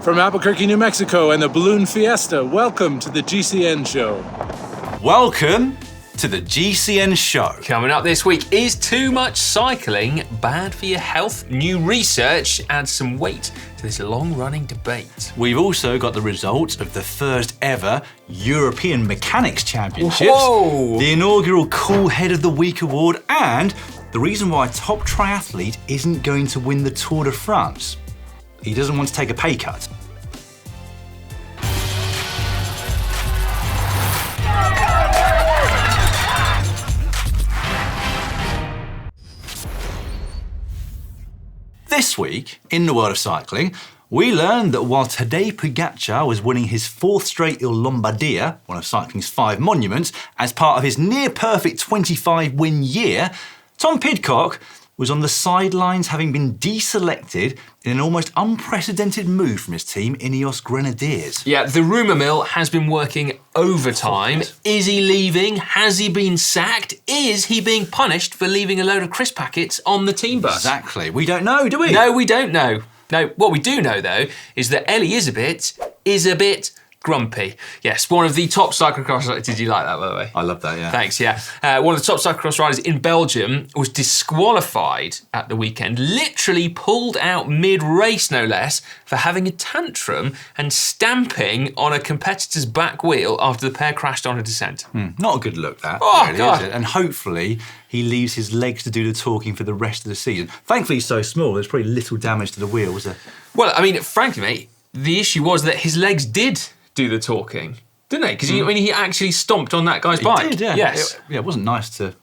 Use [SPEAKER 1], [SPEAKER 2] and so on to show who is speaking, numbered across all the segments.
[SPEAKER 1] From Albuquerque, New Mexico and the Balloon Fiesta, welcome to the GCN Show.
[SPEAKER 2] Welcome to the GCN Show.
[SPEAKER 3] Coming up this week, is too much cycling bad for your health? New research adds some weight to this long-running debate.
[SPEAKER 2] We've also got the results of the first ever European Mechanics Championships,
[SPEAKER 3] Whoa.
[SPEAKER 2] the inaugural Cool Head of the Week award, and the reason why a top triathlete isn't going to win the Tour de France. He doesn't want to take a pay cut. This week, in the world of cycling, we learned that while Tadej Pogačar was winning his fourth straight Il Lombardia, one of cycling's 5 monuments, as part of his near-perfect 25-win year, Tom Pidcock was on the sidelines having been deselected in an almost unprecedented move from his team, Ineos Grenadiers.
[SPEAKER 3] Yeah, the rumour mill has been working overtime. Is he leaving? Has he been sacked? Is he being punished for leaving a load of crisp packets on the team bus?
[SPEAKER 2] Exactly. We don't know, do we?
[SPEAKER 3] No, we don't know. No, what we do know, though, is that Ellie is a bit grumpy. Yes, one of the top cyclocross riders. Did you like that, by the way?
[SPEAKER 2] I love that, yeah.
[SPEAKER 3] Thanks, yeah. One of the top cyclocross riders in Belgium was disqualified at the weekend, literally pulled out mid-race, no less, for having a tantrum and stamping on a competitor's back wheel after the pair crashed on a descent.
[SPEAKER 2] Not a good look, that.
[SPEAKER 3] Oh,
[SPEAKER 2] really,
[SPEAKER 3] God.
[SPEAKER 2] is it? And hopefully he leaves his legs to do the talking for the rest of the season. Thankfully, he's so small, there's probably little damage to the wheel, was there?
[SPEAKER 3] Well, I mean, frankly, mate, the issue was that his legs did do the talking, didn't they? Because he actually stomped on that guy's bike.
[SPEAKER 2] He did, yeah.
[SPEAKER 3] Yes.
[SPEAKER 2] It wasn't nice to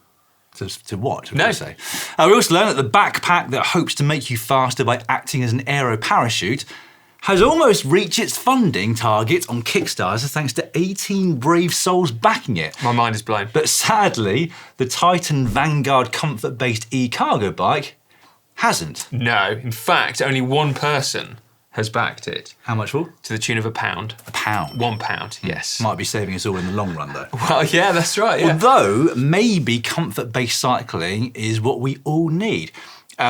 [SPEAKER 2] watch, I
[SPEAKER 3] No.
[SPEAKER 2] would say. We also learned that the backpack that hopes to make you faster by acting as an aero parachute has almost reached its funding target on Kickstarter thanks to 18 brave souls backing it.
[SPEAKER 3] My mind is blown.
[SPEAKER 2] But sadly, the Titan Vanguard comfort-based e-cargo bike hasn't.
[SPEAKER 3] No, in fact, only one person has backed it.
[SPEAKER 2] How much for?
[SPEAKER 3] To the tune of £1.
[SPEAKER 2] £1.
[SPEAKER 3] £1, yes.
[SPEAKER 2] Might be saving us all in the long run, though.
[SPEAKER 3] Well, yeah, that's right, yeah.
[SPEAKER 2] Although, maybe comfort-based cycling is what we all need.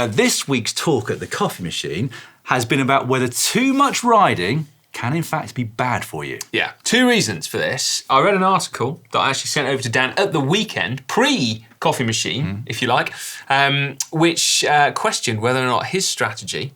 [SPEAKER 2] This week's talk at the coffee machine has been about whether too much riding can in fact be bad for you.
[SPEAKER 3] Yeah, 2 reasons for this. I read an article that I actually sent over to Dan at the weekend, pre-coffee machine, if you like, which questioned whether or not his strategy,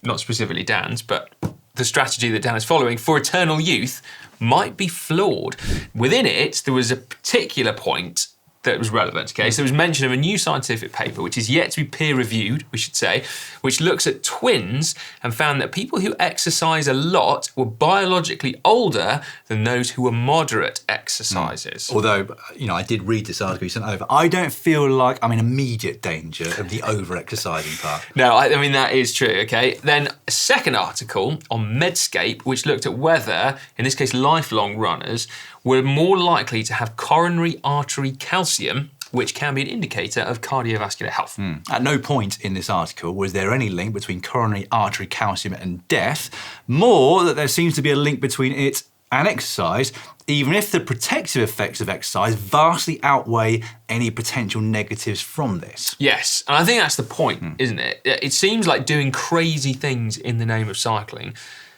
[SPEAKER 3] not specifically Dan's, but the strategy that Dan is following for eternal youth might be flawed. Within it, there was a particular point that was relevant, okay? So there was mention of a new scientific paper, which is yet to be peer-reviewed, we should say, which looks at twins and found that people who exercise a lot were biologically older than those who were moderate exercisers.
[SPEAKER 2] Although, I did read this article you sent over. I don't feel like I'm in immediate danger of the over-exercising part.
[SPEAKER 3] No, I mean, that is true, okay? Then a second article on Medscape, which looked at whether, in this case, lifelong runners, were more likely to have coronary artery calcium, which can be an indicator of cardiovascular health.
[SPEAKER 2] At no point in this article was there any link between coronary artery calcium and death, more that there seems to be a link between it and exercise, even if the protective effects of exercise vastly outweigh any potential negatives from this.
[SPEAKER 3] Yes, and I think that's the point, isn't it? It seems like doing crazy things in the name of cycling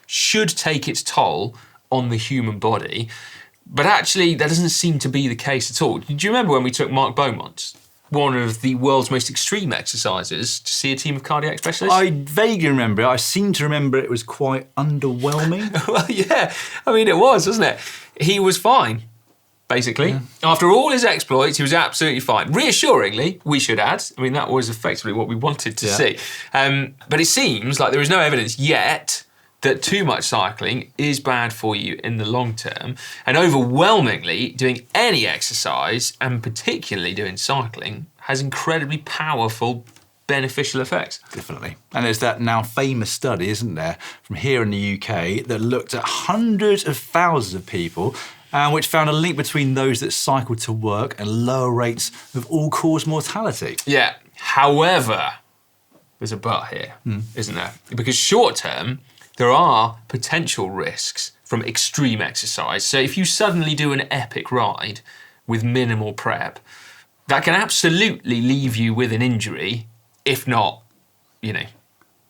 [SPEAKER 3] should take its toll on the human body, but actually that doesn't seem to be the case at all. Do you remember when we took Mark Beaumont, one of the world's most extreme exercisers, to see a team of cardiac specialists?
[SPEAKER 2] I vaguely remember it. I seem to remember it was quite underwhelming.
[SPEAKER 3] Well, yeah, I mean, it was, wasn't it? He was fine, basically. Yeah. After all his exploits, he was absolutely fine. Reassuringly, we should add. I mean, that was effectively what we wanted to see. But it seems like there is no evidence yet that too much cycling is bad for you in the long term. And overwhelmingly, doing any exercise, and particularly doing cycling, has incredibly powerful beneficial effects.
[SPEAKER 2] Definitely. And there's that now famous study, isn't there, from here in the UK that looked at hundreds of thousands of people which found a link between those that cycle to work and lower rates of all-cause mortality.
[SPEAKER 3] Yeah, however, there's a but here, isn't there? Because short term, there are potential risks from extreme exercise. So if you suddenly do an epic ride with minimal prep, that can absolutely leave you with an injury, if not,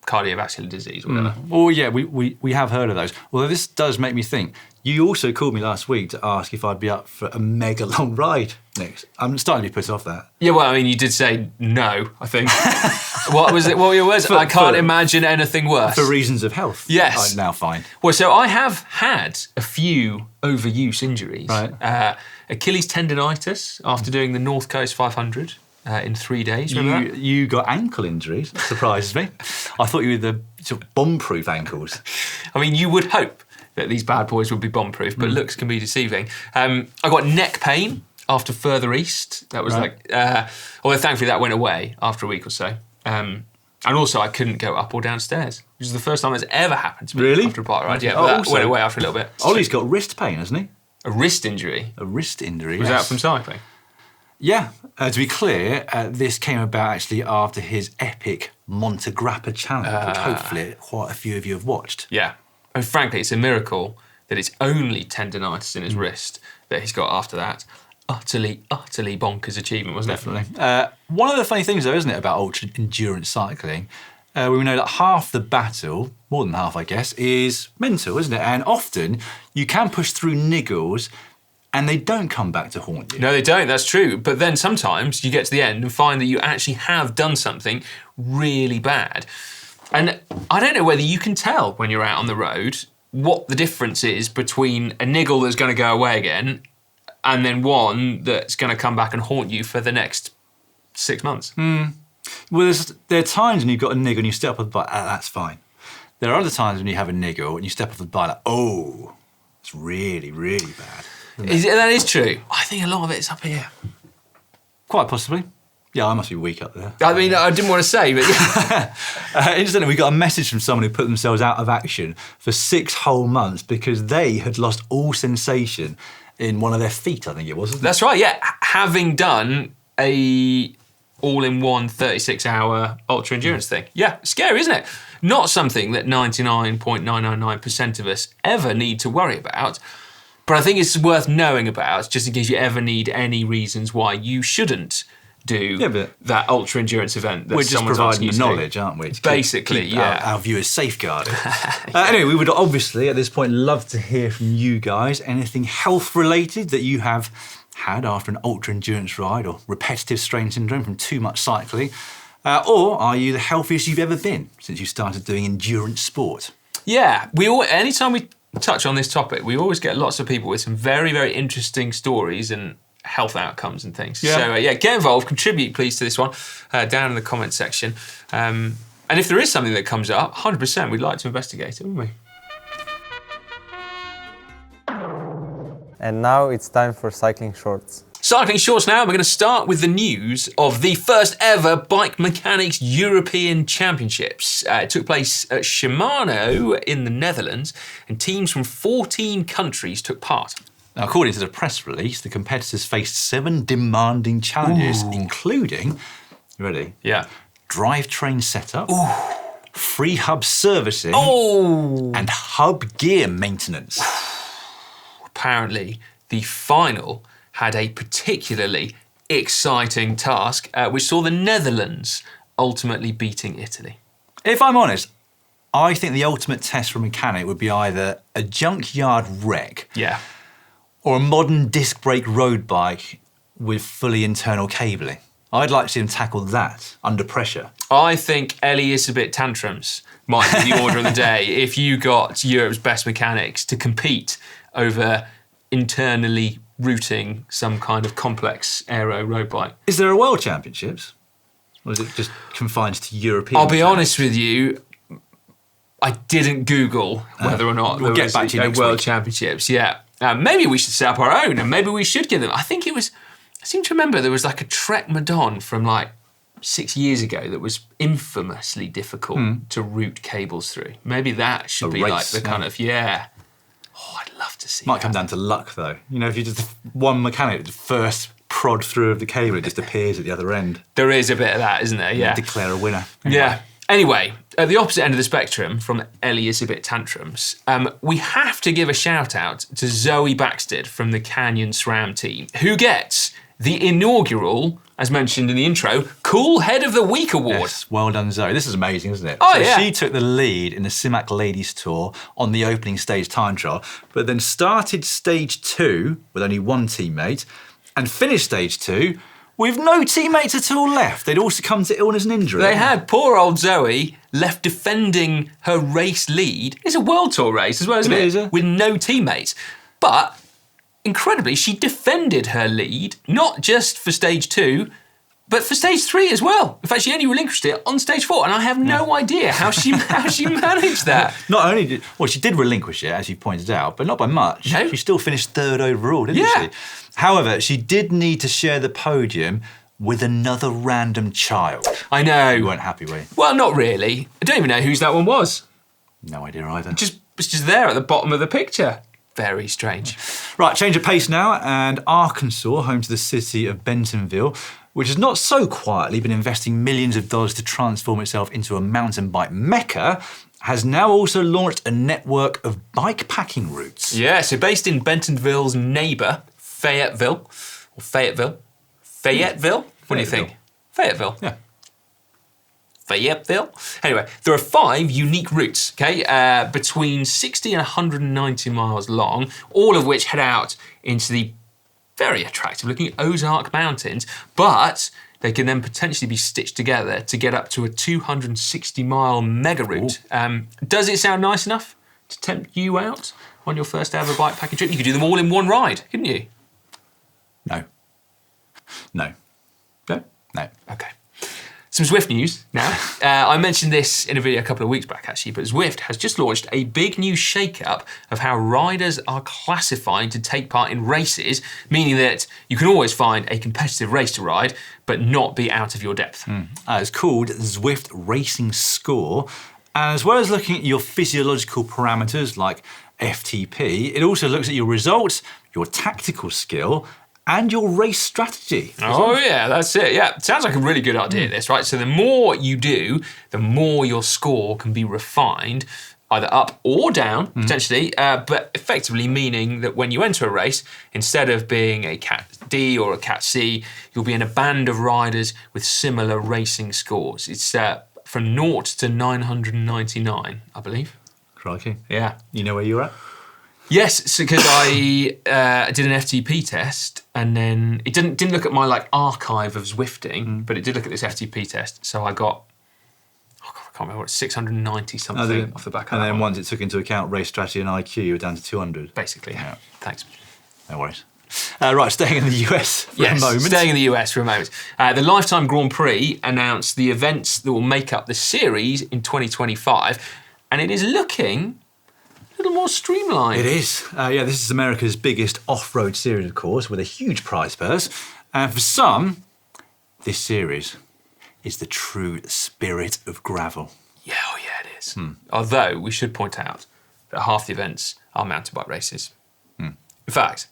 [SPEAKER 3] cardiovascular disease or whatever.
[SPEAKER 2] Well, yeah, we have heard of those. Although this does make me think. You also called me last week to ask if I'd be up for a mega long ride next. I'm starting to be put off that.
[SPEAKER 3] Yeah, well, I mean, you did say no, I think. What was it? What were your words? I can't imagine anything worse.
[SPEAKER 2] For reasons of health.
[SPEAKER 3] Yes.
[SPEAKER 2] I'm now fine.
[SPEAKER 3] Well, so I have had a few overuse injuries.
[SPEAKER 2] Right.
[SPEAKER 3] Achilles tendonitis after doing the North Coast 500 in 3 days. Remember that?
[SPEAKER 2] You got ankle injuries. That surprises me. I thought you were the sort of bomb-proof ankles.
[SPEAKER 3] I mean, you would hope that these bad boys would be bomb-proof, but looks can be deceiving. I got neck pain after further east. That was although thankfully that went away after a week or so. And also I couldn't go up or downstairs, which is the first time that's ever happened to me after a bike ride. Yeah, but that went away after a little bit.
[SPEAKER 2] Ollie's got wrist pain, hasn't he?
[SPEAKER 3] A wrist injury?
[SPEAKER 2] A wrist injury,
[SPEAKER 3] Was that from cycling?
[SPEAKER 2] Yeah, to be clear, this came about actually after his epic Monte Grappa challenge, which hopefully quite a few of you have watched.
[SPEAKER 3] Yeah. And frankly, it's a miracle that it's only tendonitis in his wrist that he's got after that. Utterly bonkers achievement, wasn't it?
[SPEAKER 2] Definitely. One of the funny things, though, isn't it, about ultra-endurance cycling, we know that half the battle, more than half, I guess, is mental, isn't it? And often you can push through niggles and they don't come back to haunt you.
[SPEAKER 3] No, they don't, that's true. But then sometimes you get to the end and find that you actually have done something really bad. And I don't know whether you can tell when you're out on the road what the difference is between a niggle that's going to go away again and then one that's going to come back and haunt you for the next 6 months.
[SPEAKER 2] Well, there are times when you've got a niggle and you step off the bike, that's fine. There are other times when you have a niggle and you step off the bike, like, oh, it's really, really bad.
[SPEAKER 3] That is true. I think a lot of it's up here.
[SPEAKER 2] Quite possibly. Yeah, I must be weak up there.
[SPEAKER 3] I mean, I didn't want to say, but yeah.
[SPEAKER 2] Incidentally, we got a message from someone who put themselves out of action for 6 whole months because they had lost all sensation in one of their feet, I think it was, wasn't it?
[SPEAKER 3] That's right, yeah. Having done a all-in-one 36-hour ultra-endurance thing. Yeah, scary, isn't it? Not something that 99.999% of us ever need to worry about, but I think it's worth knowing about just in case you ever need any reasons why you shouldn't do that ultra-endurance event that
[SPEAKER 2] we're just providing the knowledge, aren't we?
[SPEAKER 3] Basically,
[SPEAKER 2] our viewers safeguarded. Anyway, we would obviously, at this point, love to hear from you guys. Anything health-related that you have had after an ultra-endurance ride or repetitive strain syndrome from too much cycling? Or are you the healthiest you've ever been since you started doing endurance sport? Yeah,
[SPEAKER 3] anytime we touch on this topic, we always get lots of people with some very, very interesting stories and health outcomes and things. Yeah. So get involved, contribute please to this one down in the comments section. And if there is something that comes up, 100% we'd like to investigate it, wouldn't we?
[SPEAKER 4] And now it's time for Cycling Shorts.
[SPEAKER 3] Cycling Shorts now, we're going to start with the news of the first ever Bike Mechanics European Championships. It took place at Shimano in the Netherlands, and teams from 14 countries took part.
[SPEAKER 2] Now, according to the press release, the competitors faced 7 demanding challenges, including, you ready?
[SPEAKER 3] Yeah.
[SPEAKER 2] Drivetrain setup, free hub servicing, and hub gear maintenance.
[SPEAKER 3] Apparently, the final had a particularly exciting task, which saw the Netherlands ultimately beating Italy.
[SPEAKER 2] If I'm honest, I think the ultimate test for a mechanic would be either a junkyard wreck, or a modern disc brake road bike with fully internal cabling. I'd like to see him tackle that under pressure.
[SPEAKER 3] I think Ellie-Isabit tantrums might be the order of the day if you got Europe's best mechanics to compete over internally routing some kind of complex aero road bike.
[SPEAKER 2] Is there a World Championships? Or is it just confined to European
[SPEAKER 3] I'll be honest with you, I didn't Google whether or not
[SPEAKER 2] we'll
[SPEAKER 3] there
[SPEAKER 2] get back to you
[SPEAKER 3] was
[SPEAKER 2] next
[SPEAKER 3] a World
[SPEAKER 2] week.
[SPEAKER 3] Championships. Yeah. Maybe we should set up our own and maybe we should give them. I seem to remember there was like a Trek Madon from like 6 years ago that was infamously difficult to route cables through. Maybe that should be race, like the kind of, Oh, I'd love to see
[SPEAKER 2] Might come down to luck though. You know, if you just one mechanic first prod through of the cable, it just appears at the other end.
[SPEAKER 3] There is a bit of that, isn't there? Yeah.
[SPEAKER 2] Declare a winner. Anyway.
[SPEAKER 3] Yeah. Anyway, at the opposite end of the spectrum from Ellie-Isabit tantrums, we have to give a shout out to Zoe Backstedt from the Canyon SRAM team, who gets the inaugural as mentioned in the intro, Cool Head of the Week award.
[SPEAKER 2] Yes, well done, Zoe. This is amazing, isn't it?
[SPEAKER 3] Oh,
[SPEAKER 2] so
[SPEAKER 3] yeah.
[SPEAKER 2] She took the lead in the Simac Ladies Tour on the opening stage time trial, but then started stage 2 with only one teammate and finished stage 2 with no teammates at all left. They'd all succumbed to illness and injury.
[SPEAKER 3] They had poor old Zoe left defending her race lead. It's a World Tour race as well, isn't it?
[SPEAKER 2] It is, yeah.
[SPEAKER 3] With no teammates. But incredibly, she defended her lead, not just for stage 2, but for stage 3 as well. In fact, she only relinquished it on stage 4, and I have no idea how she managed that.
[SPEAKER 2] Not only did, well, she did relinquish it, as you pointed out, but not by much.
[SPEAKER 3] No.
[SPEAKER 2] She still finished 3rd overall, didn't she? However, she did need to share the podium with another random child.
[SPEAKER 3] I know.
[SPEAKER 2] You weren't happy, were you?
[SPEAKER 3] Well, not really. I don't even know whose that one was.
[SPEAKER 2] No idea either.
[SPEAKER 3] It's just there at the bottom of the picture. Very strange.
[SPEAKER 2] Right, change of pace now, and Arkansas, home to the city of Bentonville, which has not so quietly been investing millions of dollars to transform itself into a mountain bike mecca, has now also launched a network of bikepacking routes.
[SPEAKER 3] Yeah, so based in Bentonville's neighbour, Fayetteville. Fayetteville? What do you think? Fayetteville.
[SPEAKER 2] Yeah.
[SPEAKER 3] Fayetteville. Anyway, there are 5 unique routes, okay, between 60 and 190 miles long, all of which head out into the very attractive looking Ozark Mountains, but they can then potentially be stitched together to get up to a 260-mile mega route. Does it sound nice enough to tempt you out on your first ever bikepacking trip? You could do them all in one ride, couldn't you?
[SPEAKER 2] No. No.
[SPEAKER 3] No?
[SPEAKER 2] No.
[SPEAKER 3] Okay. Some Zwift news now. I mentioned this in a video a couple of weeks back actually, but Zwift has just launched a big new shake-up of how riders are classified to take part in races, meaning that you can always find a competitive race to ride, but not be out of your depth.
[SPEAKER 2] It's called Zwift Racing Score. And as well as looking at your physiological parameters like FTP, it also looks at your results, your tactical skill, and your race strategy.
[SPEAKER 3] Oh yeah, that's it. Yeah, sounds like a really good idea, this, right? So the more you do, the more your score can be refined, either up or down, potentially, but effectively meaning that when you enter a race, instead of being a Cat D or a Cat C, you'll be in a band of riders with similar racing scores. It's from 0 to 999, I believe.
[SPEAKER 2] Crikey.
[SPEAKER 3] Yeah.
[SPEAKER 2] You know where you're at?
[SPEAKER 3] Yes, because I did an FTP test, and then it didn't look at my archive of Zwifting, but it did look at this FTP test. So I got, I can't remember what, 690 something off the back of
[SPEAKER 2] and
[SPEAKER 3] that
[SPEAKER 2] then
[SPEAKER 3] one.
[SPEAKER 2] once it took into account race strategy and IQ, you were down to 200.
[SPEAKER 3] Basically, yeah. Thanks.
[SPEAKER 2] No worries. Right, staying in the US for a moment.
[SPEAKER 3] Staying in the US for a moment. The Lifetime Grand Prix announced the events that will make up the series in 2025, and it is looking a little more streamlined.
[SPEAKER 2] It is. This is America's biggest off-road series, of course, with a huge prize purse. And for some, this series is the true spirit of gravel.
[SPEAKER 3] Yeah, oh yeah, it is. Although, we should point out that half the events are mountain bike races. In fact,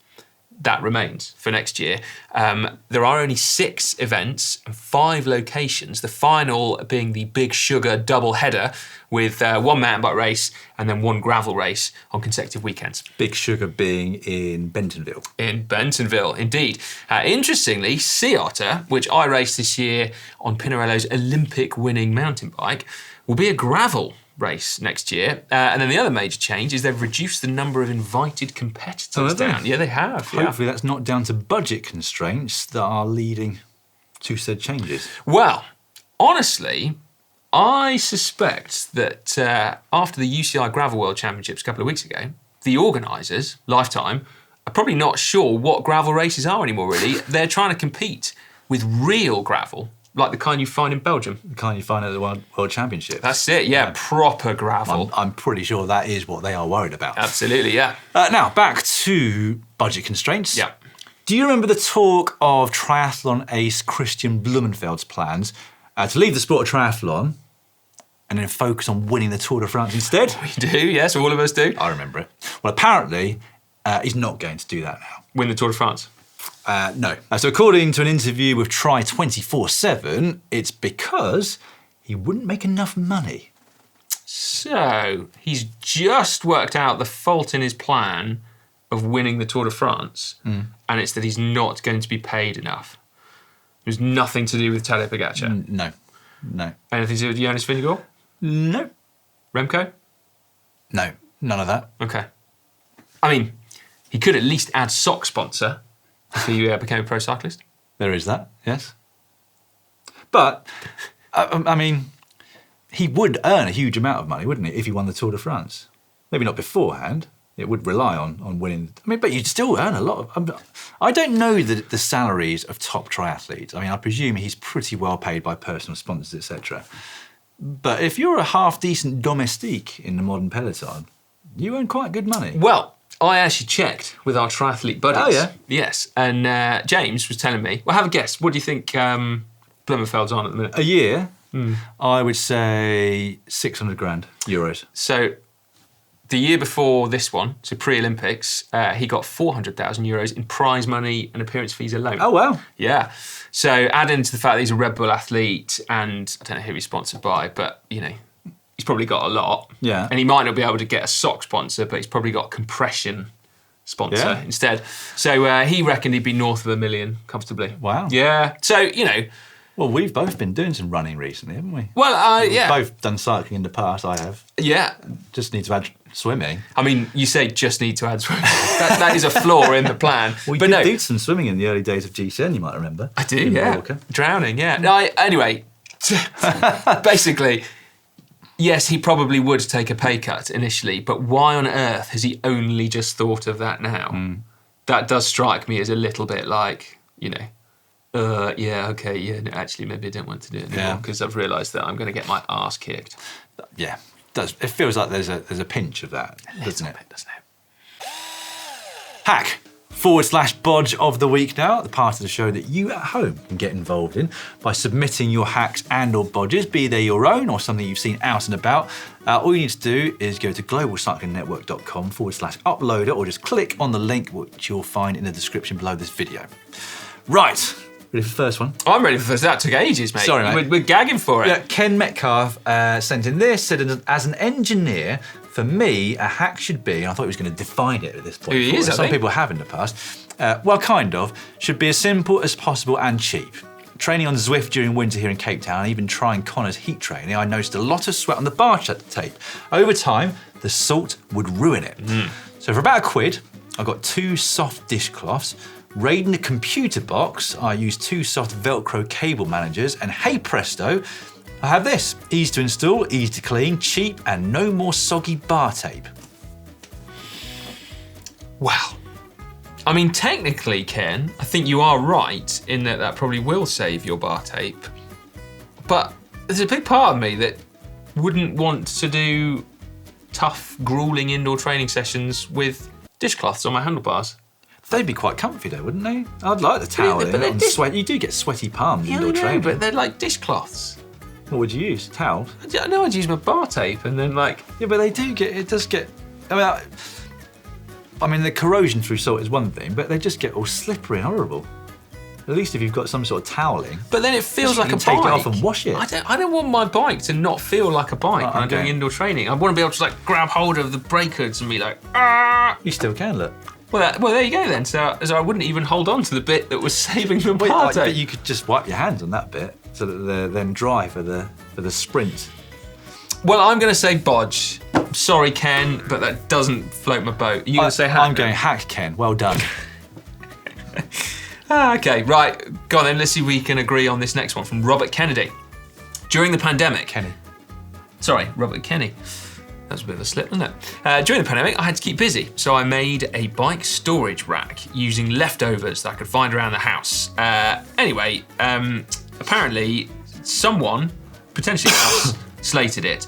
[SPEAKER 3] that remains for next year. There are only 6 events and 5 locations, the final being the Big Sugar double header with 1 mountain bike race and then 1 gravel race on consecutive weekends.
[SPEAKER 2] Big Sugar being in Bentonville.
[SPEAKER 3] In Bentonville, indeed. Interestingly, Sea Otter, which I raced this year on Pinarello's Olympic-winning mountain bike, will be a gravel race next year. And then the other major change is they've reduced the number of invited competitors down. Yeah, they have.
[SPEAKER 2] Hopefully that's not down to budget constraints that are leading to said changes.
[SPEAKER 3] Well, honestly, I suspect that after the UCI Gravel World Championships a couple of weeks ago, the organisers, Lifetime, are probably not sure what gravel races are anymore, really. They're trying to compete with real gravel, like the kind you find in Belgium.
[SPEAKER 2] The kind you find at the World Championships.
[SPEAKER 3] That's it, yeah, proper gravel.
[SPEAKER 2] I'm pretty sure that is what they are worried about.
[SPEAKER 3] Absolutely, yeah.
[SPEAKER 2] Now, back to budget constraints.
[SPEAKER 3] Yeah.
[SPEAKER 2] Do you remember the talk of triathlon ace Kristian Blummenfelt's plans to leave the sport of triathlon and then focus on winning the Tour de France instead?
[SPEAKER 3] We do, yes, all of us do.
[SPEAKER 2] I remember it. Well, apparently, he's not going to do that now.
[SPEAKER 3] Win the Tour de France?
[SPEAKER 2] No. So according to an interview with Try 24/7, it's because he wouldn't make enough money.
[SPEAKER 3] So, he's just worked out the fault in his plan of winning the Tour de France, and it's that he's not going to be paid enough. It was nothing to do with Tadej Pogacar.
[SPEAKER 2] No.
[SPEAKER 3] Anything to do with Jonas Vingegaard?
[SPEAKER 2] No.
[SPEAKER 3] Remco?
[SPEAKER 2] No, none of that.
[SPEAKER 3] Okay. I mean, he could at least add sock sponsor if he became a pro cyclist.
[SPEAKER 2] There is that, yes. But, I mean, he would earn a huge amount of money, wouldn't he, if he won the Tour de France? Maybe not beforehand. It would rely on winning. I mean, but you'd still earn a lot of... I don't know the salaries of top triathletes. I mean, I presume he's pretty well paid by personal sponsors, etc. But if you're a half-decent domestique in the modern peloton, you earn quite good money.
[SPEAKER 3] Well, I actually checked with our triathlete buddies.
[SPEAKER 2] Oh, yeah?
[SPEAKER 3] Yes. And James was telling me, well, have a guess. What do you think Blummenfelt's on at the minute?
[SPEAKER 2] A year, I would say 600 grand euros.
[SPEAKER 3] So the year before this one, so pre-Olympics, he got 400,000 euros in prize money and appearance fees alone.
[SPEAKER 2] Oh, wow.
[SPEAKER 3] Yeah. So add into the fact that he's a Red Bull athlete and I don't know who he's sponsored by, but, you know, he's probably got a lot.
[SPEAKER 2] Yeah.
[SPEAKER 3] And he might not be able to get a sock sponsor, but he's probably got a compression sponsor instead. So he reckoned he'd be north of $1 million comfortably.
[SPEAKER 2] Wow.
[SPEAKER 3] Yeah. So, you know.
[SPEAKER 2] Well, we've both been doing some running recently, haven't we?
[SPEAKER 3] Well, yeah.
[SPEAKER 2] We've both done cycling in the past, I have.
[SPEAKER 3] Yeah.
[SPEAKER 2] Just need to add swimming.
[SPEAKER 3] I mean, you say just need to add swimming. that is a flaw in the plan.
[SPEAKER 2] We
[SPEAKER 3] but
[SPEAKER 2] did do some swimming in the early days of GCN, you might remember.
[SPEAKER 3] I do,
[SPEAKER 2] in
[SPEAKER 3] yeah.
[SPEAKER 2] Mallorca.
[SPEAKER 3] Drowning, yeah. No, anyway, basically, yes, he probably would take a pay cut initially, but why on earth has he only just thought of that now? That does strike me as a little bit like, you know, no, actually, maybe I don't want to do it anymore because I've realised that I'm going to get my arse kicked.
[SPEAKER 2] Yeah, it feels like there's a pinch of that, doesn't it?
[SPEAKER 3] Doesn't it?
[SPEAKER 2] Hack /Bodge of the week now, the part of the show that you at home can get involved in by submitting your hacks and or bodges, be they your own or something you've seen out and about. All you need to do is go to globalcyclingnetwork.com /uploader or just click on the link which you'll find in the description below this video. Right. Ready for the first one?
[SPEAKER 3] I'm ready for the first. That took ages, mate.
[SPEAKER 2] Sorry, mate.
[SPEAKER 3] We're gagging for it.
[SPEAKER 2] Yeah, Ken Metcalf sent in this, said, as an engineer, for me, a hack should be, and I thought he was going to define it at this point.
[SPEAKER 3] Who he is, I
[SPEAKER 2] Some
[SPEAKER 3] think.
[SPEAKER 2] people have in the past. Well, kind of. Should be as simple as possible and cheap. Training on Zwift during winter here in Cape Town, and even trying Connor's heat training, I noticed a lot of sweat on the bar tape. Over time, the salt would ruin it. So for about £1, I got 2 soft dishcloths. Raiding the computer box, I used 2 soft Velcro cable managers, and hey presto, I have this. Easy to install, easy to clean, cheap, and no more soggy bar tape.
[SPEAKER 3] Wow. I mean, technically, Ken, I think you are right in that probably will save your bar tape. But there's a big part of me that wouldn't want to do tough, grueling indoor training sessions with dishcloths on my handlebars.
[SPEAKER 2] They'd be quite comfy though, wouldn't they? I'd like the towel.
[SPEAKER 3] But they're
[SPEAKER 2] sweat. You do get sweaty palms indoor training.
[SPEAKER 3] But they're like dishcloths.
[SPEAKER 2] What would you use? Towels?
[SPEAKER 3] I know I'd use my bar tape and then like...
[SPEAKER 2] Yeah, but it does get, I mean, the corrosion through salt is one thing, but they just get all slippery and horrible. At least if you've got some sort of toweling.
[SPEAKER 3] But then it feels like a bike.
[SPEAKER 2] Take it off and wash it.
[SPEAKER 3] I don't want my bike to not feel like a bike when I'm doing indoor training. I want to be able to like grab hold of the brake hoods and be like, ah!
[SPEAKER 2] You still can, look.
[SPEAKER 3] Well, there you go then. So I wouldn't even hold on to the bit that was saving the bar tape.
[SPEAKER 2] But you could just wipe your hands on that bit so that they're then dry for the sprint.
[SPEAKER 3] Well, I'm going to say Bodge. Sorry, Ken, but that doesn't float my boat. Are you going to say hack?
[SPEAKER 2] I'm going hack, Ken. Well done.
[SPEAKER 3] Okay, right. Go on then. Let's see if we can agree on this next one from Robert Kennedy. During the pandemic... Robert Kenny. That was a bit of a slip, wasn't it? During the pandemic, I had to keep busy, so I made a bike storage rack using leftovers that I could find around the house. Anyway, apparently someone, potentially us, slated it.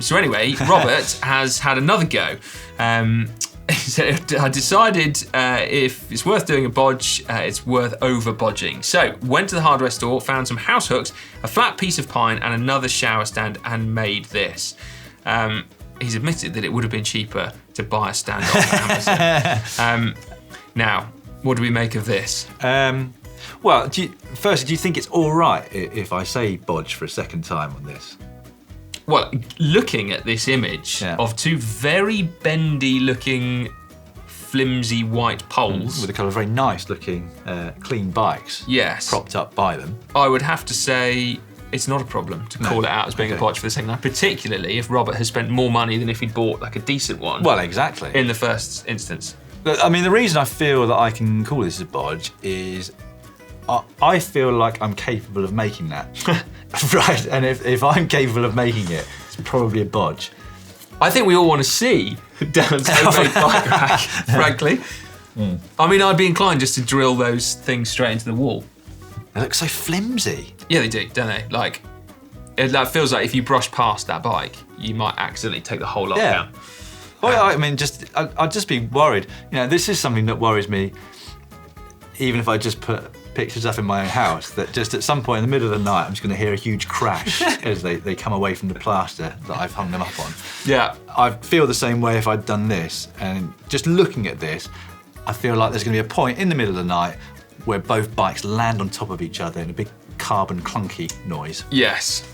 [SPEAKER 3] So anyway, Robert has had another go. He said, I decided if it's worth doing a bodge, it's worth over bodging. So went to the hardware store, found some house hooks, a flat piece of pine and another shower stand and made this. He's admitted that it would have been cheaper to buy a stand off Amazon. Now, what do we make of this?
[SPEAKER 2] Well, firstly, do you think it's all right if I say bodge for a second time on this?
[SPEAKER 3] Well, looking at this image of 2 very bendy looking flimsy white poles.
[SPEAKER 2] With a couple of very nice looking clean bikes
[SPEAKER 3] Yes.
[SPEAKER 2] propped up by them.
[SPEAKER 3] I would have to say it's not a problem to call it out as being a bodge for the second time, particularly if Robert has spent more money than if he'd bought like a decent one.
[SPEAKER 2] Well, exactly.
[SPEAKER 3] In the first instance.
[SPEAKER 2] I mean, the reason I feel that I can call this a bodge is I feel like I'm capable of making that. Right, and if I'm capable of making it, it's probably a bodge.
[SPEAKER 3] I think we all want to see Dan's homemade bike rack, frankly. I mean, I'd be inclined just to drill those things straight into the wall.
[SPEAKER 2] They look so flimsy.
[SPEAKER 3] Yeah, they do, don't they? Like, it feels like if you brush past that bike, you might accidentally take the whole lot down.
[SPEAKER 2] Well, I mean, I'd just be worried. You know, this is something that worries me, even if I just put pictures up in my own house, that just at some point in the middle of the night, I'm just going to hear a huge crash as they come away from the plaster that I've hung them up on.
[SPEAKER 3] Yeah.
[SPEAKER 2] I feel the same way if I'd done this, and just looking at this, I feel like there's going to be a point in the middle of the night where both bikes land on top of each other in a big carbon clunky noise.
[SPEAKER 3] Yes.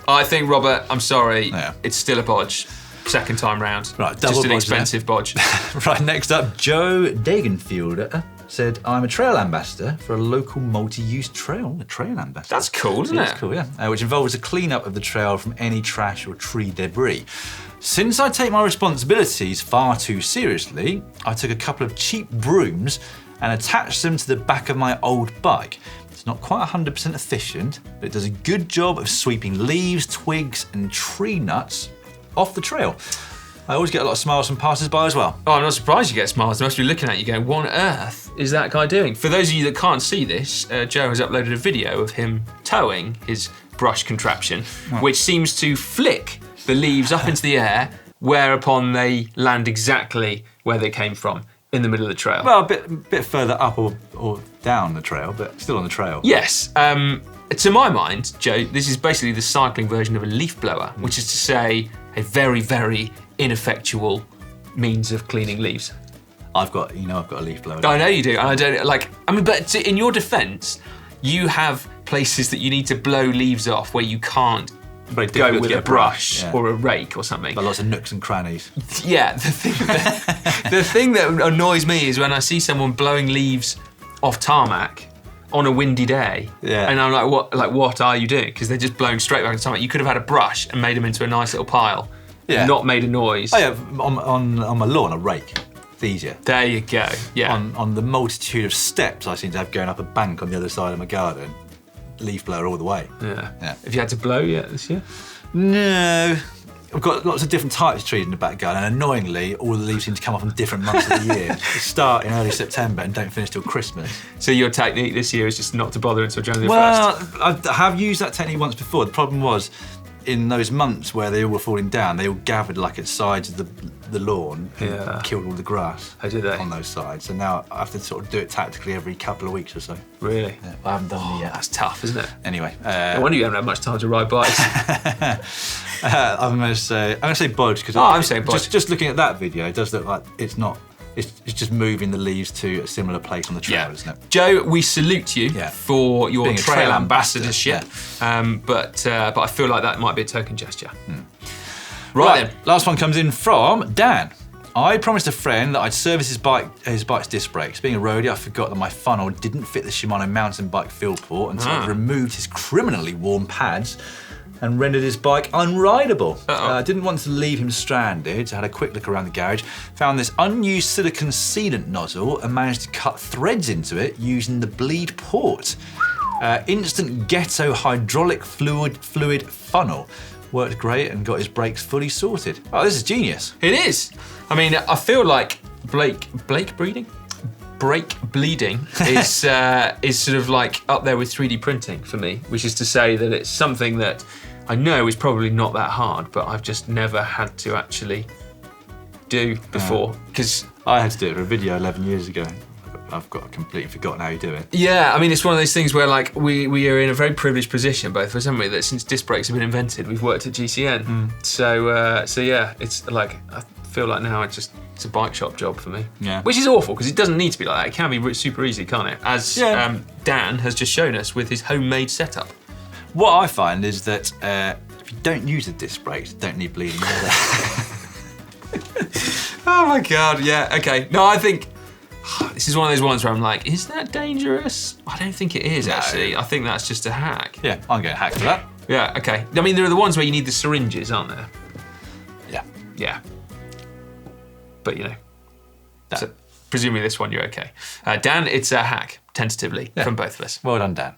[SPEAKER 3] I think, Robert, I'm sorry,
[SPEAKER 2] Yeah.
[SPEAKER 3] it's still a bodge. Second time round.
[SPEAKER 2] Right, double
[SPEAKER 3] just an
[SPEAKER 2] bodge
[SPEAKER 3] expensive bodge.
[SPEAKER 2] Right, next up, Joe Dagenfielder said, I'm a trail ambassador for a local multi-use trail. A trail ambassador.
[SPEAKER 3] That's cool, isn't it?
[SPEAKER 2] That's cool, yeah. Which involves a clean-up of the trail from any trash or tree debris. Since I take my responsibilities far too seriously, I took a couple of cheap brooms and attached them to the back of my old bike. It's not quite 100% efficient, but it does a good job of sweeping leaves, twigs, and tree nuts off the trail. I always get a lot of smiles from passers-by as well.
[SPEAKER 3] Oh, I'm not surprised you get smiles. They must be looking at you going, what on earth is that guy doing? For those of you that can't see this, Joe has uploaded a video of him towing his brush contraption, which seems to flick the leaves up into the air, whereupon they land exactly where they came from, in the middle of the trail.
[SPEAKER 2] Well, a bit further up or down the trail, but still on the trail.
[SPEAKER 3] Yes. To my mind, Joe, this is basically the cycling version of a leaf blower, which is to say a very, very ineffectual means of cleaning leaves.
[SPEAKER 2] I've got a leaf blower.
[SPEAKER 3] I know you do, and I don't but in your defence, you have places that you need to blow leaves off where you can't
[SPEAKER 2] Very
[SPEAKER 3] go
[SPEAKER 2] difficult to
[SPEAKER 3] with
[SPEAKER 2] get
[SPEAKER 3] a brush
[SPEAKER 2] yeah.
[SPEAKER 3] or a rake or something.
[SPEAKER 2] But lots of nooks and crannies.
[SPEAKER 3] Yeah, the thing that annoys me is when I see someone blowing leaves off tarmac on a windy day, and I'm like, what are you doing? Because they're just blowing straight back on tarmac. You could have had a brush and made them into a nice little pile, not made a noise.
[SPEAKER 2] Oh yeah, on my lawn, a rake. It's easier.
[SPEAKER 3] There you go. Yeah.
[SPEAKER 2] On the multitude of steps I seem to have going up a bank on the other side of my garden, leaf blower all the way.
[SPEAKER 3] Yeah.
[SPEAKER 2] Yeah.
[SPEAKER 3] Have you had to blow yet this year?
[SPEAKER 2] No. I've got lots of different types of trees in the back garden, and annoyingly, all the leaves seem to come off in different months of the year. They start in early September and don't finish till Christmas.
[SPEAKER 3] So your technique this year is just not to bother until January 1st?
[SPEAKER 2] Well, I have used that technique once before. The problem was, in those months where they all were falling down, they all gathered like at sides of the lawn and killed all the grass on those sides. So now I have to sort of do it tactically every couple of weeks or so.
[SPEAKER 3] Really?
[SPEAKER 2] Yeah, I haven't done it yet.
[SPEAKER 3] That's tough, isn't it?
[SPEAKER 2] Anyway.
[SPEAKER 3] No wonder you haven't had much time to ride bikes.
[SPEAKER 2] I'm going to say bodge because
[SPEAKER 3] I'm saying bodge.
[SPEAKER 2] Just looking at that video, it does look like it's not. It's just moving the leaves to a similar place on the trail, isn't it?
[SPEAKER 3] Joe, we salute you for your
[SPEAKER 2] Being a
[SPEAKER 3] trail
[SPEAKER 2] trail
[SPEAKER 3] ambassadorship, but I feel like that might be a token gesture.
[SPEAKER 2] Right then, last one comes in from Dan. I promised a friend that I'd service his bike's disc brakes. Being a roadie, I forgot that my funnel didn't fit the Shimano mountain bike fill port, and so I removed his criminally warm pads and rendered his bike unrideable. I didn't want to leave him stranded, so I had a quick look around the garage, found this unused silicone sealant nozzle and managed to cut threads into it using the bleed port. Instant ghetto hydraulic fluid funnel. Worked great and got his brakes fully sorted. Oh, this is genius.
[SPEAKER 3] It is. I mean, I feel like brake bleeding is sort of like up there with 3D printing for me, which is to say that it's something that I know is probably not that hard, but I've just never had to actually do before. Because
[SPEAKER 2] I had to do it for a video 11 years ago. I've completely forgotten how you do it.
[SPEAKER 3] Yeah, I mean, it's one of those things where like we are in a very privileged position, both of us, haven't we, that since disc brakes have been invented, we've worked at GCN. So yeah, it's like, I feel like now it's a bike shop job for me. Yeah. Which is awful, because it doesn't need to be like that. It can be super easy, can't it? As Dan has just shown us with his homemade setup.
[SPEAKER 2] What I find is that if you don't use the disc brakes, you don't need bleeding either.
[SPEAKER 3] Oh my God, yeah, okay. No, I think this is one of those ones where I'm like, is that dangerous? I don't think it is, actually. I think that's just a hack.
[SPEAKER 2] Yeah, I'm going to hack for that.
[SPEAKER 3] Yeah, okay. I mean, there are the ones where you need the syringes, aren't there?
[SPEAKER 2] Yeah.
[SPEAKER 3] Yeah. But, you know, so presumably this one you're okay. Dan, it's a hack, tentatively, from both of us.
[SPEAKER 2] Well done, Dan.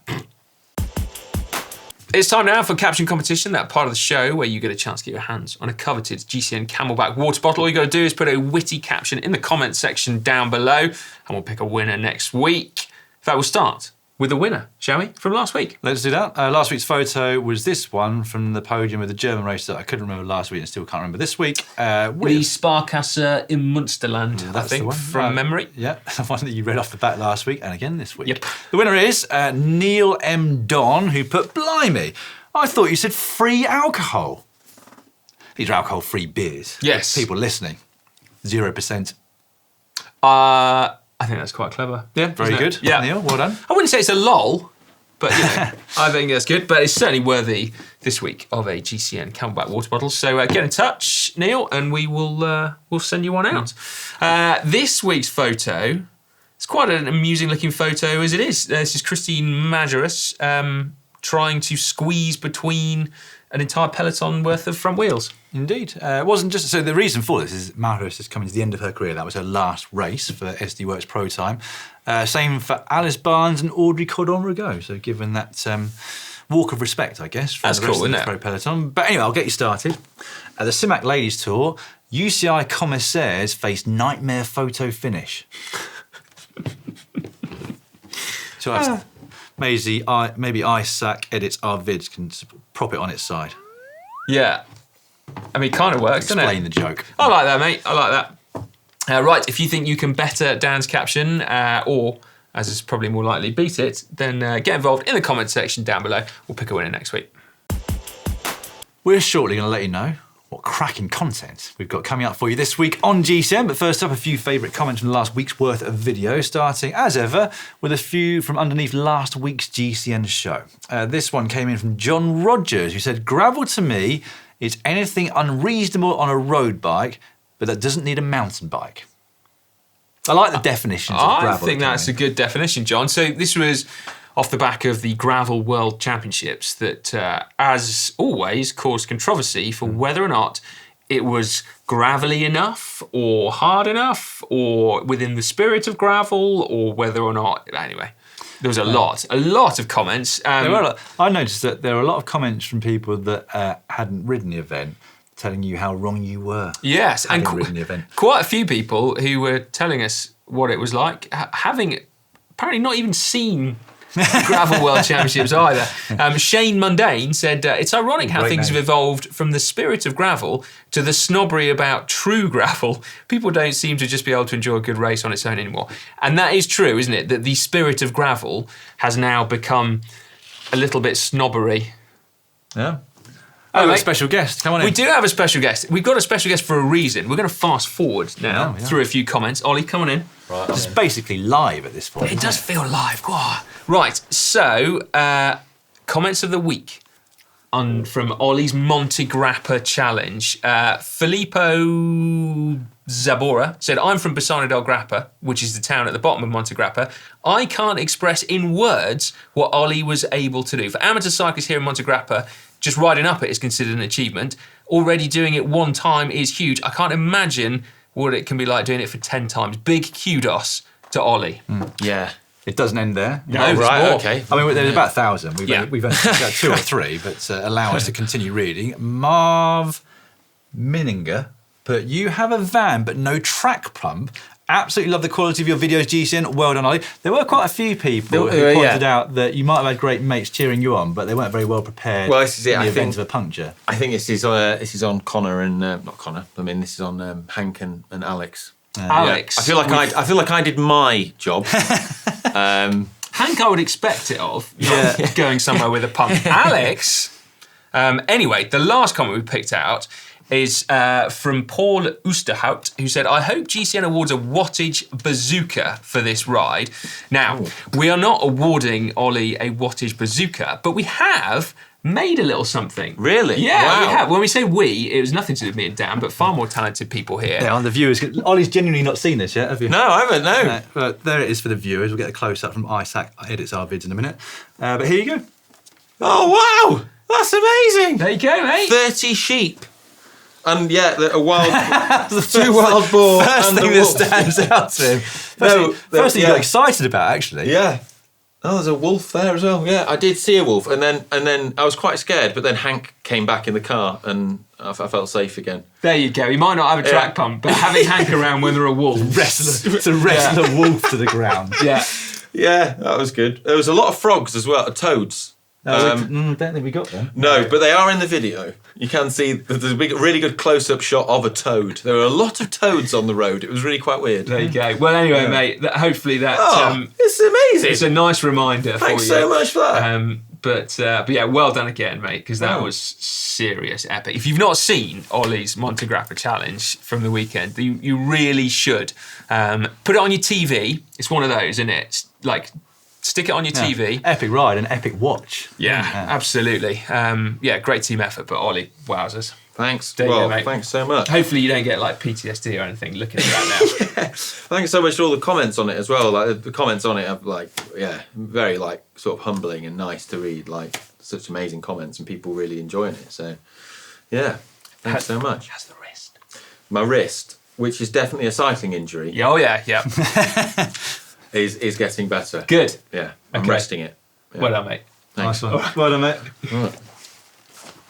[SPEAKER 3] It's time now for Caption Competition, that part of the show where you get a chance to get your hands on a coveted GCN Camelback water bottle. All you got to do is put a witty caption in the comments section down below, and we'll pick a winner next week. In fact, we'll start with the winner, shall we, from last week?
[SPEAKER 2] Let's do that. Last week's photo was this one from the podium with the German race that I couldn't remember last week and still can't remember this week.
[SPEAKER 3] The Sparkasse in Munsterland, I think,
[SPEAKER 2] the one.
[SPEAKER 3] from memory.
[SPEAKER 2] Yeah, the one that you read off the back last week and again this week.
[SPEAKER 3] Yep.
[SPEAKER 2] The winner is Neil M. Don, who put, blimey, I thought you said free alcohol. These are alcohol-free beers.
[SPEAKER 3] Yes.
[SPEAKER 2] People listening, 0%.
[SPEAKER 3] I think that's quite clever.
[SPEAKER 2] Yeah, very good.
[SPEAKER 3] Yeah.
[SPEAKER 2] Neil, well done.
[SPEAKER 3] I wouldn't say it's a lol, but you know, I think that's good. But it's certainly worthy this week of a GCN Camelback water bottle. So get in touch, Neil, and we will we'll send you one out. This week's photo, it's quite an amusing looking photo as it is. This is Christine Majerus trying to squeeze between an entire peloton worth of front wheels.
[SPEAKER 2] Indeed. It wasn't just... So the reason for this is Majerus is coming to the end of her career. That was her last race for SD Works Pro Time. Same for Alice Barnes and Audrey Cordon-Rigaud. So given that walk of respect, I guess, from the rest of the pro peloton. But anyway, I'll get you started. At the CIMAC Ladies Tour, UCI commissaires faced nightmare photo finish. So maybe Isaac edits our vids can prop it on its side.
[SPEAKER 3] Yeah. I mean, it kind of works, doesn't it?
[SPEAKER 2] Explain the joke.
[SPEAKER 3] I like that, mate. I like that. Right, if you think you can better Dan's caption, or, as is probably more likely, beat it, then get involved in the comment section down below. We'll pick a winner next week.
[SPEAKER 2] We're shortly going to let you know what cracking content we've got coming up for you this week on GCN. But first up, a few favourite comments from last week's worth of video, starting, as ever, with a few from underneath last week's GCN show. This one came in from John Rogers, who said, gravel to me is anything unreasonable on a road bike, but that doesn't need a mountain bike. I like the definitions of gravel.
[SPEAKER 3] I think that's a good definition, John. So this was off the back of the Gravel World Championships that, as always, caused controversy for whether or not it was gravelly enough or hard enough or within the spirit of gravel or whether or not... Anyway, there was a lot of comments.
[SPEAKER 2] I noticed that there were a lot of comments from people that hadn't ridden the event telling you how wrong you were.
[SPEAKER 3] Yes, and
[SPEAKER 2] ridden the event.
[SPEAKER 3] Quite a few people who were telling us what it was like, having apparently not even seen Gravel World Championships either. Shane Mundane said, it's ironic how things have evolved from the spirit of gravel to the snobbery about true gravel. People don't seem to just be able to enjoy a good race on its own anymore. And that is true, isn't it? That the spirit of gravel has now become a little bit snobbery.
[SPEAKER 2] Yeah. Oh, a special guest. Come on in.
[SPEAKER 3] We do have a special guest. We've got a special guest for a reason. We're going to fast forward now through a few comments. Ollie, come on in.
[SPEAKER 2] Right. It's basically live at this point.
[SPEAKER 3] It does feel live. Go on. Right, so comments of the week from Ollie's Monte Grappa challenge. Filippo Zabora said, I'm from Bassano del Grappa, which is the town at the bottom of Monte Grappa. I can't express in words what Ollie was able to do. For amateur cyclists here in Monte Grappa, just riding up it is considered an achievement. Already doing it one time is huge. I can't imagine what it can be like doing it for 10 times. Big kudos to Ollie.
[SPEAKER 5] Yeah.
[SPEAKER 2] It doesn't end there.
[SPEAKER 3] No, right,
[SPEAKER 5] okay.
[SPEAKER 2] I mean, there's about 1,000. We've only got 2 or 3, but allow us to continue reading. Marv Minninger put, you have a van but no track pump. Absolutely love the quality of your videos, GCN. Well done, Ollie. There were quite a few people who pointed out that you might have had great mates cheering you on, but they weren't very well prepared
[SPEAKER 5] Well, this is it.
[SPEAKER 2] in the event of a puncture.
[SPEAKER 5] I think this is on Connor and not Connor. I mean, this is on Hank and Alex.
[SPEAKER 3] Alex.
[SPEAKER 5] I feel like I did my job.
[SPEAKER 3] Hank, I would expect it of. Going somewhere with a pump. Alex. Anyway, the last comment we picked out is from Paul Oosterhout, who said, I hope GCN awards a wattage bazooka for this ride. Now, we are not awarding Ollie a wattage bazooka, but we have made a little something.
[SPEAKER 5] Really?
[SPEAKER 3] Yeah,
[SPEAKER 5] Wow.
[SPEAKER 3] we have. When we say we, it was nothing to do with me and Dan, but far more talented people here.
[SPEAKER 2] Yeah, on the viewers. Ollie's genuinely not seen this yet, have you?
[SPEAKER 5] No, I haven't, no.
[SPEAKER 2] No, but there it is for the viewers. We'll get a close-up from Isaac. Edits our vids in a minute. But here you go.
[SPEAKER 5] Oh, wow. That's amazing.
[SPEAKER 3] There you go, mate.
[SPEAKER 5] 30 sheep. And yeah, a wild, two wild boar.
[SPEAKER 2] First
[SPEAKER 5] and
[SPEAKER 2] thing
[SPEAKER 5] a
[SPEAKER 2] that
[SPEAKER 5] wolf.
[SPEAKER 2] stands out to him.
[SPEAKER 5] No,
[SPEAKER 2] First thing you
[SPEAKER 5] yeah.
[SPEAKER 2] got excited about, actually.
[SPEAKER 5] Yeah. Oh, there's a wolf there as well. Yeah, I did see a wolf, and then I was quite scared. But then Hank came back in the car, and I felt safe again.
[SPEAKER 3] There you go. You might not have a track pump, but having Hank around when there are wolves.
[SPEAKER 2] To wrestle a wolf to the ground.
[SPEAKER 3] Yeah.
[SPEAKER 5] Yeah, that was good. There was a lot of frogs as well, toads.
[SPEAKER 2] I don't think we got them.
[SPEAKER 5] No, but they are in the video. You can see there's a really good close-up shot of a toad. There were a lot of toads on the road. It was really quite weird.
[SPEAKER 3] There you go. Well, anyway, mate, hopefully that
[SPEAKER 5] It's amazing.
[SPEAKER 3] it's a nice reminder for you.
[SPEAKER 5] Thanks so much for that.
[SPEAKER 3] But yeah, well done again, mate, because that was serious epic. If you've not seen Ollie's Montegrappa challenge from the weekend, you really should. Put it on your TV. It's one of those, isn't it? It's like, stick it on your TV.
[SPEAKER 2] Epic ride and epic watch.
[SPEAKER 3] Yeah, absolutely. Yeah, great team effort, but Ollie, wowzers.
[SPEAKER 5] Thanks.
[SPEAKER 3] There you go, mate.
[SPEAKER 5] Thanks so much.
[SPEAKER 3] Hopefully you don't get like PTSD or anything looking at that now.
[SPEAKER 5] Thanks so much for all the comments on it as well. Like the comments on it are like, very like sort of humbling and nice to read. Like such amazing comments and people really enjoying it. So, yeah, thanks so much.
[SPEAKER 3] How's the wrist?
[SPEAKER 5] My wrist, which is definitely a cycling injury,
[SPEAKER 3] Yeah, oh yeah.
[SPEAKER 5] is getting better.
[SPEAKER 3] Good.
[SPEAKER 5] Yeah, I'm
[SPEAKER 3] Okay.
[SPEAKER 5] resting it. Yeah.
[SPEAKER 3] Well done, mate.
[SPEAKER 5] Thanks.
[SPEAKER 2] Nice one. Well done, mate.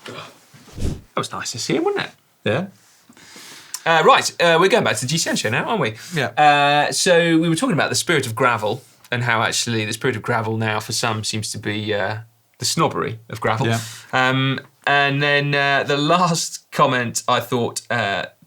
[SPEAKER 3] That was nice to see him, wasn't it?
[SPEAKER 2] Yeah.
[SPEAKER 3] Right, we're going back to the GCN show now, aren't we?
[SPEAKER 2] Yeah.
[SPEAKER 3] So we were talking about the spirit of gravel and how actually the spirit of gravel now for some seems to be the snobbery of gravel.
[SPEAKER 2] Yeah.
[SPEAKER 3] And then the last comment I thought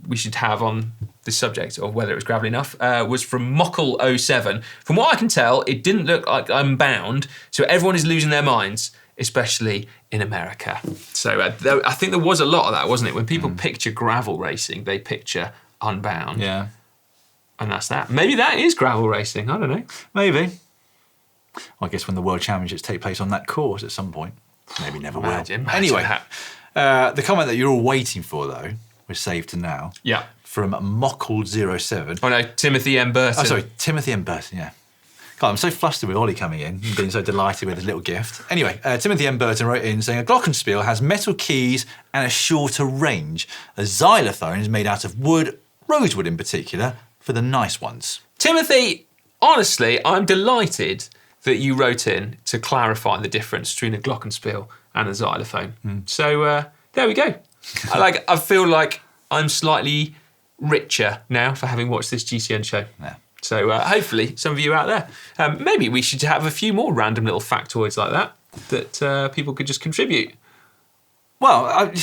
[SPEAKER 3] we should have on this subject, or whether it was gravel enough, was from Mockle07. From what I can tell, it didn't look like Unbound, so everyone is losing their minds, especially in America. So I think there was a lot of that, wasn't it? When people picture gravel racing, they picture Unbound.
[SPEAKER 2] Yeah.
[SPEAKER 3] And that's that. Maybe that is gravel racing, I don't know.
[SPEAKER 2] Maybe. Well, I guess when the World Championships take place on that course at some point. Maybe never
[SPEAKER 3] Imagine
[SPEAKER 2] will. Anyway,
[SPEAKER 3] that.
[SPEAKER 2] the comment that you're all waiting for, though, was saved to now.
[SPEAKER 3] Yeah.
[SPEAKER 2] From Mockle07.
[SPEAKER 3] Oh no, Timothy M. Burton.
[SPEAKER 2] Oh, sorry, Timothy M. Burton, yeah. God, I'm so flustered with Ollie coming in and being so delighted with his little gift. Anyway, Timothy M. Burton wrote in saying, a glockenspiel has metal keys and a shorter range. A xylophone is made out of wood, rosewood in particular, for the nice ones.
[SPEAKER 3] Timothy, honestly, I'm delighted that you wrote in to clarify the difference between a glockenspiel and a xylophone. So there we go. I feel like I'm slightly richer now for having watched this GCN show.
[SPEAKER 2] Yeah.
[SPEAKER 3] So hopefully some of you out there, maybe we should have a few more random little factoids like that people could just contribute.
[SPEAKER 2] Well, do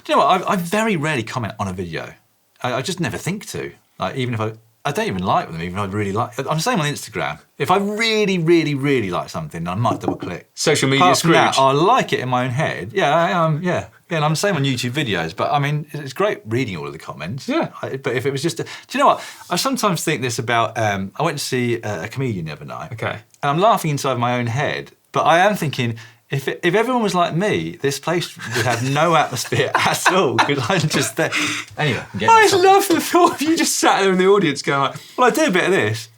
[SPEAKER 2] you know what? I very rarely comment on a video. I just never think to. Like, even if I don't even like them, even if I really like. I'm the same on Instagram. If I really, really, really like something, I might double click.
[SPEAKER 3] Social media
[SPEAKER 2] Apart from
[SPEAKER 3] Scrooge.
[SPEAKER 2] that, I like it in my own head. Yeah, I am. Yeah, and I'm the same on YouTube videos. But I mean, it's great reading all of the comments.
[SPEAKER 3] Yeah.
[SPEAKER 2] But if it was just, do you know what? I sometimes think this about. I went to see a comedian the other night.
[SPEAKER 3] Okay.
[SPEAKER 2] And I'm laughing inside my own head, but I am thinking, if everyone was like me, this place would have no atmosphere at all, because I'm just there. Anyway,
[SPEAKER 3] I love the thought of you just sat there in the audience going like,
[SPEAKER 2] well, I did a bit of this,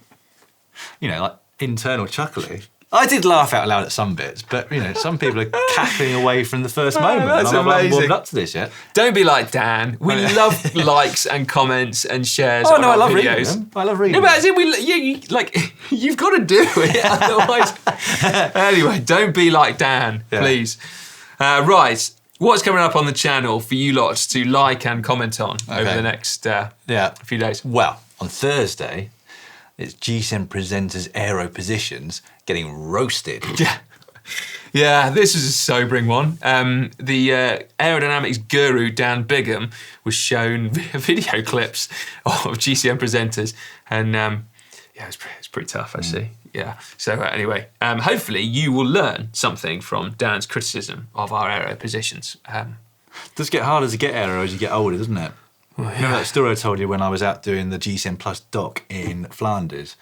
[SPEAKER 2] like internal chuckling. I did laugh out loud at some bits, but some people are cackling away from the first moment.
[SPEAKER 3] that's
[SPEAKER 2] and I'm not
[SPEAKER 3] amazing.
[SPEAKER 2] warmed up to this yet.
[SPEAKER 3] don't be like Dan. We love likes and comments and shares
[SPEAKER 2] Oh
[SPEAKER 3] on
[SPEAKER 2] no,
[SPEAKER 3] our
[SPEAKER 2] I love
[SPEAKER 3] videos.
[SPEAKER 2] reading them. I love reading
[SPEAKER 3] No, but
[SPEAKER 2] them.
[SPEAKER 3] as in you've got to do it, otherwise. Anyway, don't be like Dan,
[SPEAKER 2] Yeah.
[SPEAKER 3] please. Right, what's coming up on the channel for you lots to like and comment on over the next few days?
[SPEAKER 2] Well, on Thursday, it's GCN presenters Aero Positions getting roasted.
[SPEAKER 3] Yeah, this is a sobering one. The aerodynamics guru Dan Bigham was shown video clips of GCN presenters, and it's pretty tough actually. Yeah. So anyway, hopefully you will learn something from Dan's criticism of our aero positions.
[SPEAKER 2] It does get harder to get aero as you get older, doesn't it? Remember that story I told you when I was out doing the GCN Plus doc in Flanders?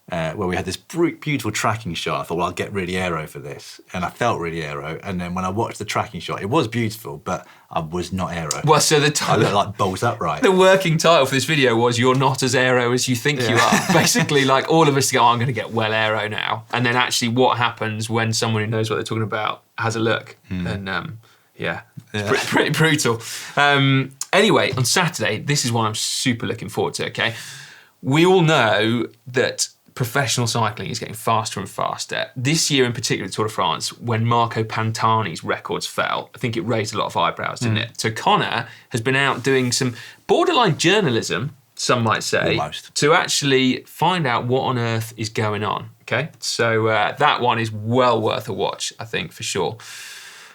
[SPEAKER 2] where we had this beautiful tracking shot. I thought, well, I'll get really aero for this. And I felt really aero. And then when I watched the tracking shot, it was beautiful, but I was not aero.
[SPEAKER 3] Well, so
[SPEAKER 2] I looked like balls upright.
[SPEAKER 3] The working title for this video was "You're not as aero as you think you are." Basically, like all of us go, "I'm going to get well aero now," and then actually, what happens when someone who knows what they're talking about has a look? And it's pretty brutal. Anyway, on Saturday, this is one I'm super looking forward to. Okay, we all know that professional cycling is getting faster and faster. This year in particular, Tour de France, when Marco Pantani's records fell, I think it raised a lot of eyebrows, didn't it? So Connor has been out doing some borderline journalism, some might say, to actually find out what on earth is going on, okay? So that one is well worth a watch, I think, for sure.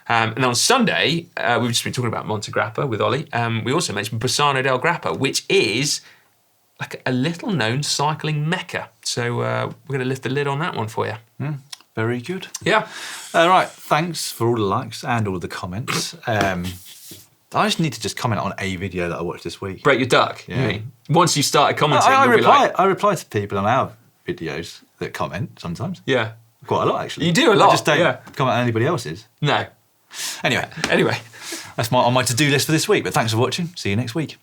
[SPEAKER 3] And on Sunday, we've just been talking about Monte Grappa with Ollie. We also mentioned Bassano del Grappa, which is like a little known cycling mecca. So we're going to lift the lid on that one for you.
[SPEAKER 2] Very good.
[SPEAKER 3] Yeah.
[SPEAKER 2] All right, thanks for all the likes and all the comments. I just need to comment on a video that I watched this week.
[SPEAKER 3] Break your duck, you mean? Once you started commenting,
[SPEAKER 2] I
[SPEAKER 3] you'll be like...
[SPEAKER 2] I reply to people on our videos that comment sometimes.
[SPEAKER 3] Yeah.
[SPEAKER 2] Quite a lot, actually.
[SPEAKER 3] You do a lot,
[SPEAKER 2] I just don't comment on anybody else's.
[SPEAKER 3] No.
[SPEAKER 2] Anyway,
[SPEAKER 3] Anyway.
[SPEAKER 2] that's on my to-do list for this week, but thanks for watching. See you next week.